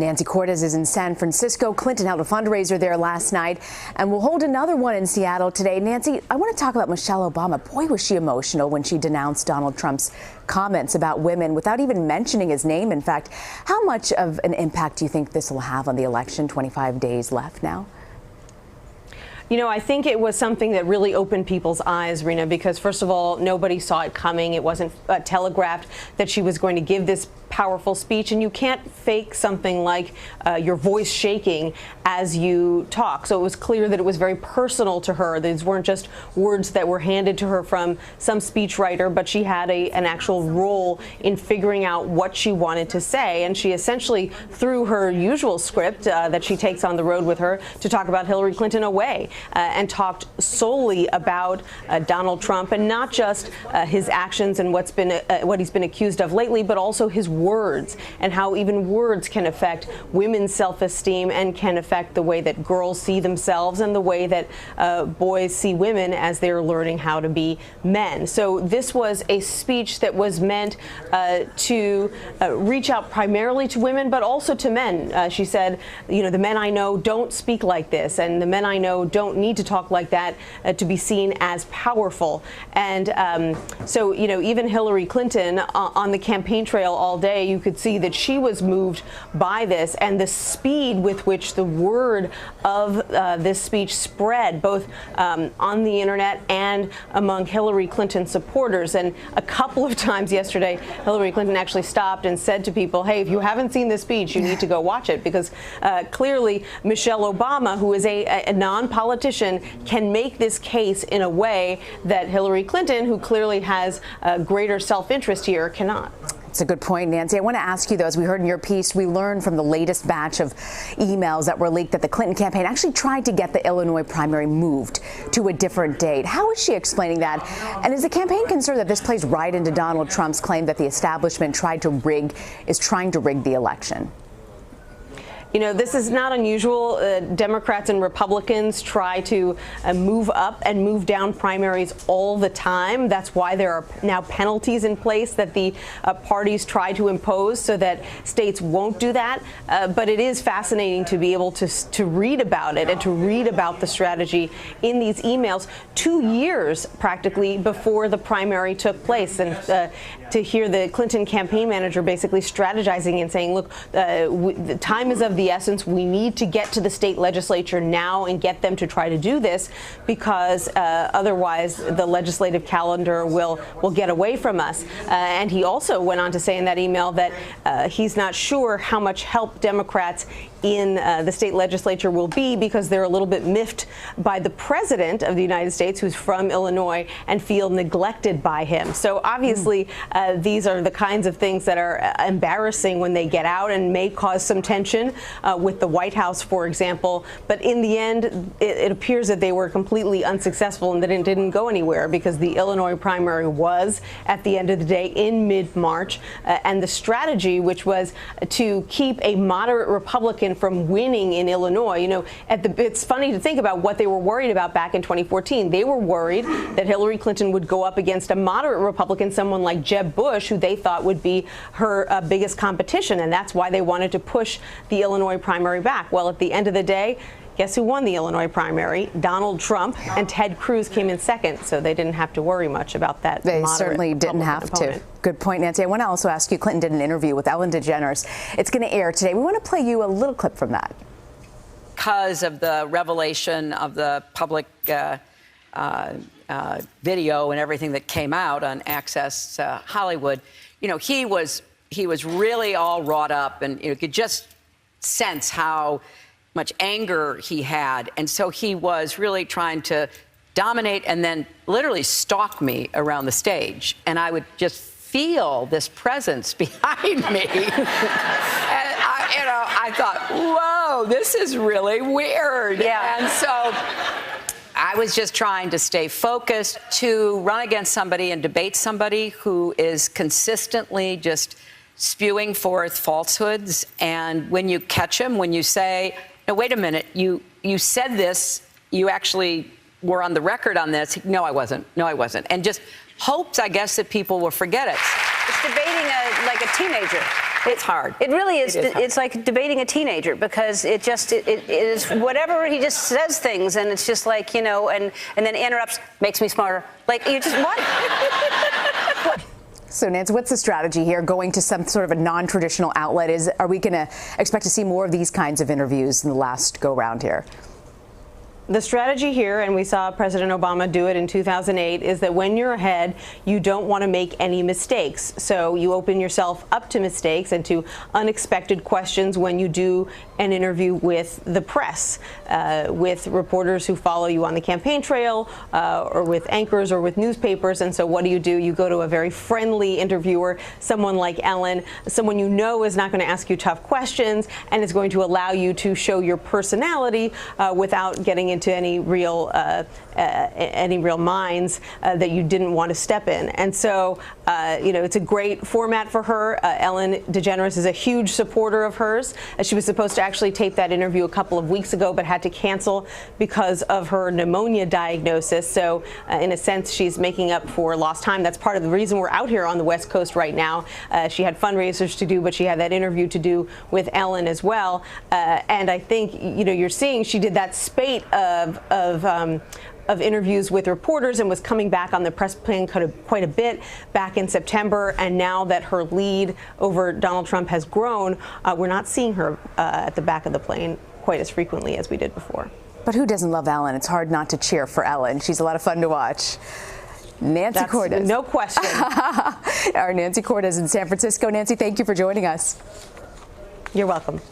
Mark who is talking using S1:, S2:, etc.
S1: Nancy Cortez is in San Francisco. Clinton held a fundraiser there last night and will hold another one in Seattle today. Nancy, I want to talk about Michelle Obama. Boy, was she emotional when she denounced Donald Trump's comments about women without even mentioning his name. In fact, how much of an impact do you think this will have on the election? 25 days left now.
S2: You know, I think it was something that really opened people's eyes, Rena, because first of all, nobody saw it coming. It wasn't telegraphed that she was going to give this powerful speech, and you can't fake something like your voice shaking as you talk. So it was clear that it was very personal to her. These weren't just words that were handed to her from some speechwriter, but she had an actual role in figuring out what she wanted to say. And she essentially threw her usual script that she takes on the road with her to talk about Hillary Clinton away and talked solely about Donald Trump, and not just his actions and what he's been accused of lately, but also his words and how even words can affect women's self-esteem and can affect the way that girls see themselves and the way that boys see women as they're learning how to be men. So this was a speech that was meant to reach out primarily to women, but also to men. She said, you know, the men I know don't speak like this, and the men I know don't need to talk like that to be seen as powerful. And so, you know, even Hillary Clinton on the campaign trail all day, you could see that she was moved by this and the speed with which the word of this speech spread, both on the internet and among Hillary Clinton supporters. And a couple of times yesterday, Hillary Clinton actually stopped and said to people, hey, if you haven't seen this speech, you need to go watch it, because clearly Michelle Obama, who is a non-politician, can make this case in a way that Hillary Clinton, who clearly has greater self-interest here, cannot.
S1: It's a good point, Nancy. I want to ask you, though, as we heard in your piece, we learned from the latest batch of emails that were leaked that the Clinton campaign actually tried to get the Illinois primary moved to a different date. How is she explaining that? And is the campaign concerned that this plays right into Donald Trump's claim that the establishment is trying to rig the election?
S2: You know, this is not unusual. Democrats and Republicans try to move up and move down primaries all the time. That's why there are now penalties in place that the parties try to impose so that states won't do that. But it is fascinating to be able to read about it and to read about the strategy in these emails 2 years practically before the primary took place. And to hear the Clinton campaign manager basically strategizing and saying, look, the time is of the essence. We need to get to the state legislature now and get them to try to do this, because otherwise the legislative calendar will get away from us. And he also went on to say in that email that he's not sure how much help Democrats in the state legislature will be, because they're a little bit miffed by the president of the United States, who's from Illinois, and feel neglected by him. So obviously these are the kinds of things that are embarrassing when they get out and may cause some tension with the White House, for example. But in the end, it appears that they were completely unsuccessful and that it didn't go anywhere, because the Illinois primary was, at the end of the day, in mid-March. And the strategy, which was to keep a moderate Republican from winning in Illinois, you know, it's funny to think about what they were worried about back in 2014. They were worried that Hillary Clinton would go up against a moderate Republican, someone like Jeb Bush, who they thought would be her biggest competition. And that's why they wanted to push the Illinois primary back. Well, at the end of the day, guess who won the Illinois primary? Donald Trump, and Ted Cruz came in second, so they didn't have to worry much about that.
S1: They certainly didn't have to. Good point, Nancy. I want to also ask you, Clinton did an interview with Ellen DeGeneres. It's going to air today. We want to play you a little clip from that.
S3: Because of the revelation of the public video and everything that came out on Access Hollywood, you know, he was really all wrought up, and you could just sense how much anger he had. And so he was really trying to dominate and then literally stalk me around the stage. And I would just feel this presence behind me. And I thought, whoa, this is really weird.
S2: Yeah.
S3: And so I was just trying to stay focused, to run against somebody and debate somebody who is consistently just spewing forth falsehoods. And when you catch him, when you say, no, wait a minute, you said this, you actually were on the record on this. No, I wasn't. No, I wasn't. And just hopes, I guess, that people will forget it.
S2: It's debating like a teenager.
S3: It's hard.
S4: It really is.
S3: It is hard.
S4: It's like debating a teenager, because it is whatever, he just says things, and it's just like, and then interrupts, makes me smarter. Like, you just what?
S1: So, Nancy, what's the strategy here? Going to some sort of a non-traditional outlet? Are we going to expect to see more of these kinds of interviews in the last go-round here?
S2: The strategy here, and we saw President Obama do it in 2008, is that when you're ahead, you don't want to make any mistakes. So you open yourself up to mistakes and to unexpected questions when you do an interview with the press, with reporters who follow you on the campaign trail, or with anchors or with newspapers. And so what do? You go to a very friendly interviewer, someone like Ellen, someone you know is not going to ask you tough questions and is going to allow you to show your personality without getting into any real mines that you didn't want to step in. And so, it's a great format for her. Ellen DeGeneres is a huge supporter of hers. She was supposed to actually tape that interview a couple of weeks ago, but had to cancel because of her pneumonia diagnosis. So, in a sense, she's making up for lost time. That's part of the reason we're out here on the West Coast right now. She had fundraisers to do, but she had that interview to do with Ellen as well. And I think, you're seeing she did that spate of interviews with reporters and was coming back on the press plane quite a bit back in September. And now that her lead over Donald Trump has grown, we're not seeing her at the back of the plane quite as frequently as we did before.
S1: But who doesn't love Ellen? It's hard not to cheer for Ellen. She's a lot of fun to watch. Nancy Cordes.
S2: No question.
S1: Our Nancy Cordes in San Francisco. Nancy, thank you for joining us.
S2: You're welcome.